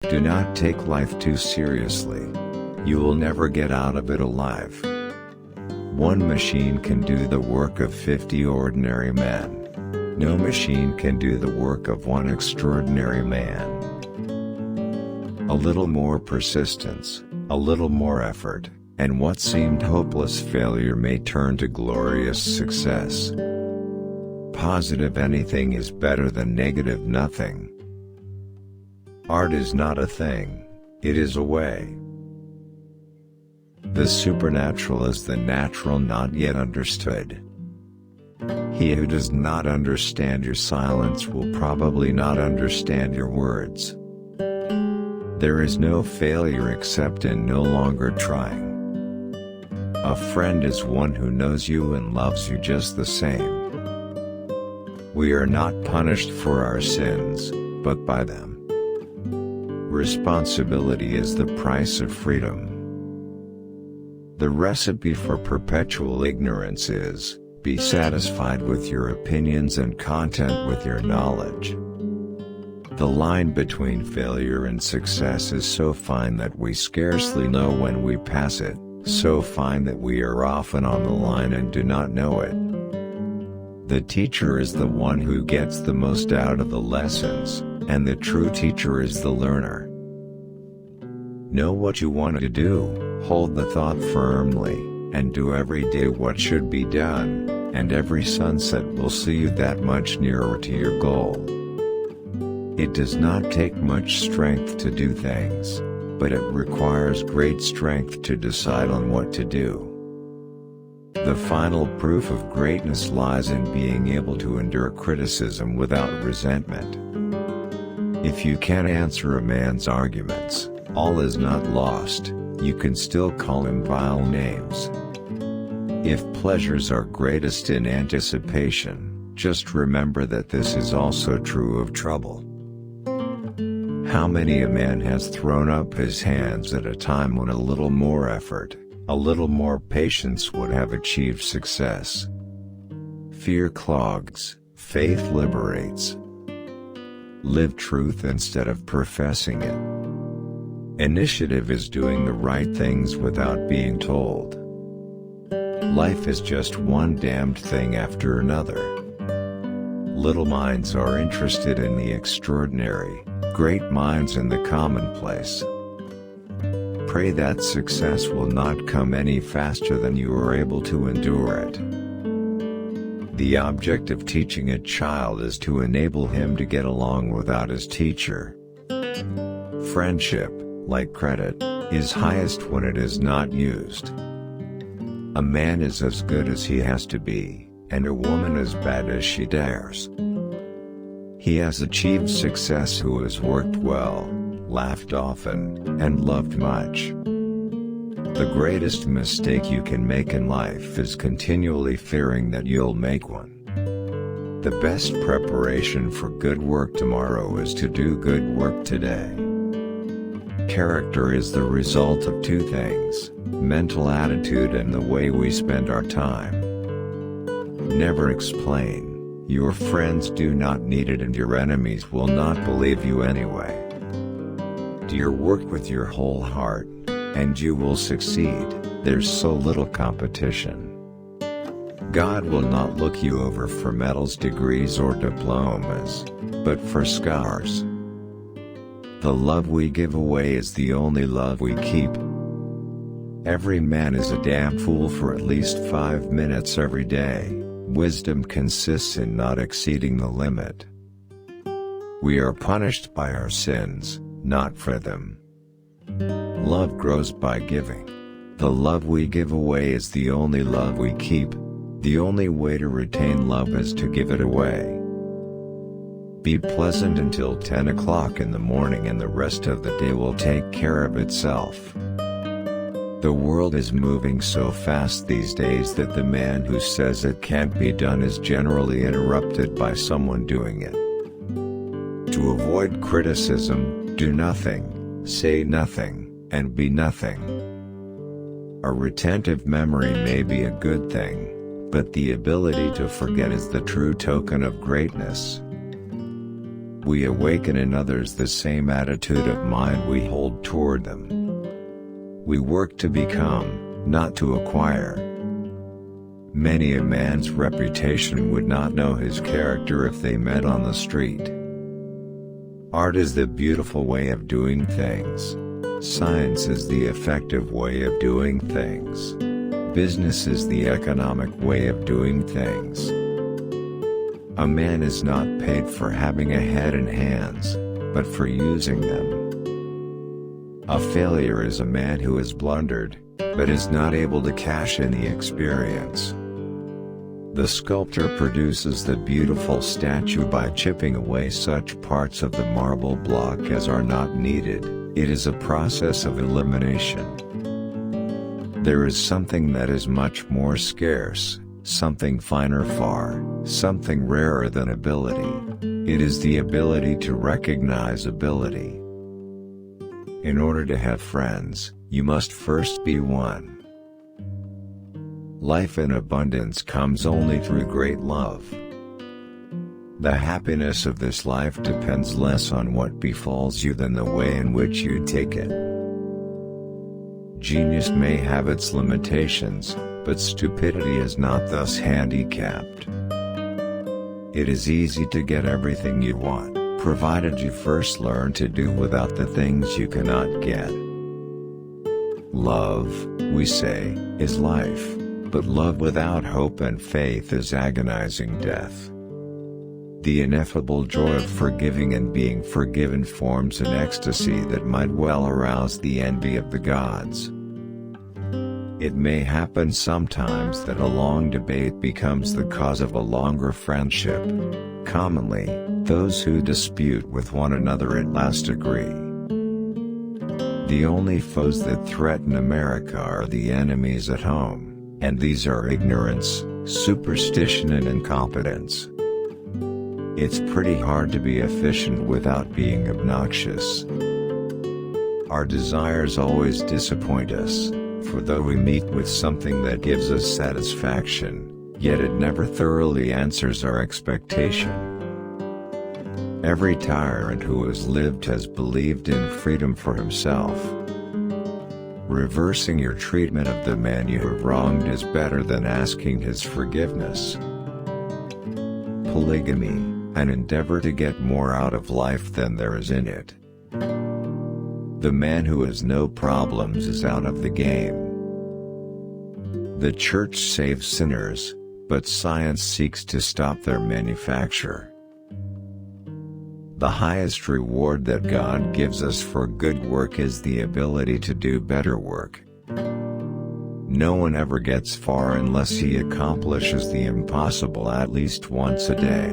Do not take life too seriously. You will never get out of it alive. One machine can do the work of 50 ordinary men. No machine can do the work of one extraordinary man. A little more persistence, a little more effort, and what seemed hopeless failure may turn to glorious success. Positive anything is better than negative nothing. Art is not a thing, it is a way. The supernatural is the natural not yet understood. He who does not understand your silence will probably not understand your words. There is no failure except in no longer trying. A friend is one who knows you and loves you just the same. We are not punished for our sins, but by them. Responsibility is the price of freedom. The recipe for perpetual ignorance is, be satisfied with your opinions and content with your knowledge. The line between failure and success is so fine that we scarcely know when we pass it, so fine that we are often on the line and do not know it. The teacher is the one who gets the most out of the lessons, and the true teacher is the learner. Know what you want to do, hold the thought firmly, and do every day what should be done, and every sunset will see you that much nearer to your goal. It does not take much strength to do things, but it requires great strength to decide on what to do. The final proof of greatness lies in being able to endure criticism without resentment. If you can't answer a man's arguments, all is not lost, you can still call him vile names. If pleasures are greatest in anticipation, just remember that this is also true of trouble. How many a man has thrown up his hands at a time when a little more effort, a little more patience would have achieved success. Fear clogs, faith liberates. Live truth instead of professing it. Initiative is doing the right things without being told. Life is just one damned thing after another. Little minds are interested in the extraordinary, great minds in the commonplace. Pray that success will not come any faster than you are able to endure it. The object of teaching a child is to enable him to get along without his teacher. Friendship, like credit, is highest when it is not used. A man is as good as he has to be, and a woman as bad as she dares. He has achieved success who has worked well, laughed often, and loved much. The greatest mistake you can make in life is continually fearing that you'll make one. The best preparation for good work tomorrow is to do good work today. Character is the result of two things, mental attitude and the way we spend our time. Never explain, your friends do not need it and your enemies will not believe you anyway. Do your work with your whole heart, and you will succeed, there's so little competition. God will not look you over for medals, degrees or diplomas, but for scars. The love we give away is the only love we keep. Every man is a damn fool for at least 5 minutes every day. Wisdom consists in not exceeding the limit. We are punished by our sins, not for them. Love grows by giving. The love we give away is the only love we keep. The only way to retain love is to give it away. Be pleasant until 10 o'clock in the morning and the rest of the day will take care of itself. The world is moving so fast these days that the man who says it can't be done is generally interrupted by someone doing it. To avoid criticism, do nothing, say nothing, and be nothing. A retentive memory may be a good thing, but the ability to forget is the true token of greatness. we awaken in others the same attitude of mind we hold toward them. We work to become, not to acquire. Many a man's reputation would not know his character if they met on the street. Art is the beautiful way of doing things. Science is the effective way of doing things. Business is the economic way of doing things. A man is not paid for having a head and hands, but for using them. A failure is a man who has blundered, but is not able to cash in the experience. The sculptor produces the beautiful statue by chipping away such parts of the marble block as are not needed. It is a process of elimination. There is something that is much more scarce, something finer far, something rarer than ability. It is the ability to recognize ability. In order to have friends, you must first be one. Life in abundance comes only through great love. The happiness of this life depends less on what befalls you than the way in which you take it. Genius may have its limitations, but stupidity is not thus handicapped. It is easy to get everything you want, provided you first learn to do without the things you cannot get. Love, we say, is life, but love without hope and faith is agonizing death. The ineffable joy of forgiving and being forgiven forms an ecstasy that might well arouse the envy of the gods. It may happen sometimes that a long debate becomes the cause of a longer friendship. Commonly, those who dispute with one another at last agree. The only foes that threaten America are the enemies at home, and these are ignorance, superstition and incompetence. It's pretty hard to be efficient without being obnoxious. Our desires always disappoint us, for though we meet with something that gives us satisfaction, yet it never thoroughly answers our expectation. Every tyrant who has lived has believed in freedom for himself. Reversing your treatment of the man you have wronged is better than asking his forgiveness. Polygamy, an endeavor to get more out of life than there is in it. The man who has no problems is out of the game. The church saves sinners, but science seeks to stop their manufacture. The highest reward that God gives us for good work is the ability to do better work. No one ever gets far unless he accomplishes the impossible at least once a day.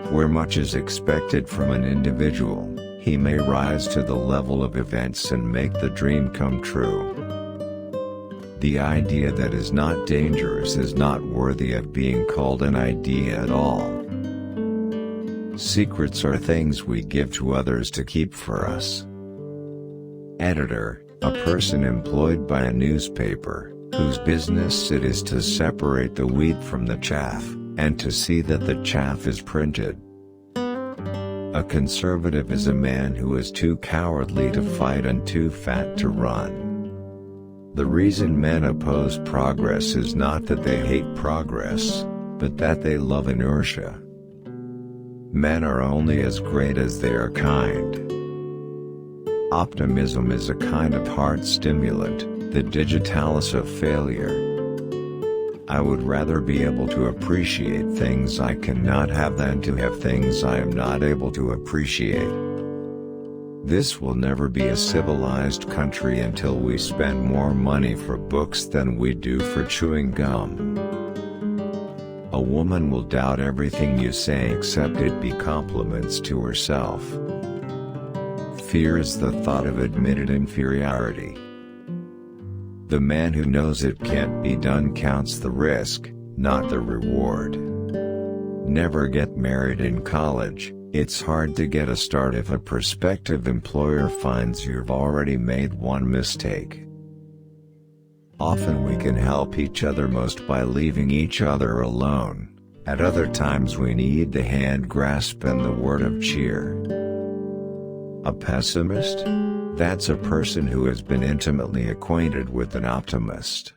Where much is expected from an individual, he may rise to the level of events and make the dream come true. The idea that is not dangerous is not worthy of being called an idea at all. Secrets are things we give to others to keep for us. Editor, a person employed by a newspaper, whose business it is to separate the wheat from the chaff, and to see that the chaff is printed. A conservative is a man who is too cowardly to fight and too fat to run. The reason men oppose progress is not that they hate progress, but that they love inertia. Men are only as great as they are kind. Optimism is a kind of heart stimulant, the digitalis of failure. I would rather be able to appreciate things I cannot have than to have things I am not able to appreciate. This will never be a civilized country until we spend more money for books than we do for chewing gum. A woman will doubt everything you say except it be compliments to herself. Fear is the thought of admitted inferiority. The man who knows it can't be done counts the risk, not the reward. Never get married in college. It's hard to get a start if a prospective employer finds you've already made one mistake. Often we can help each other most by leaving each other alone, At other times we need the hand grasp and the word of cheer. A pessimist? That's a person who has been intimately acquainted with an optimist.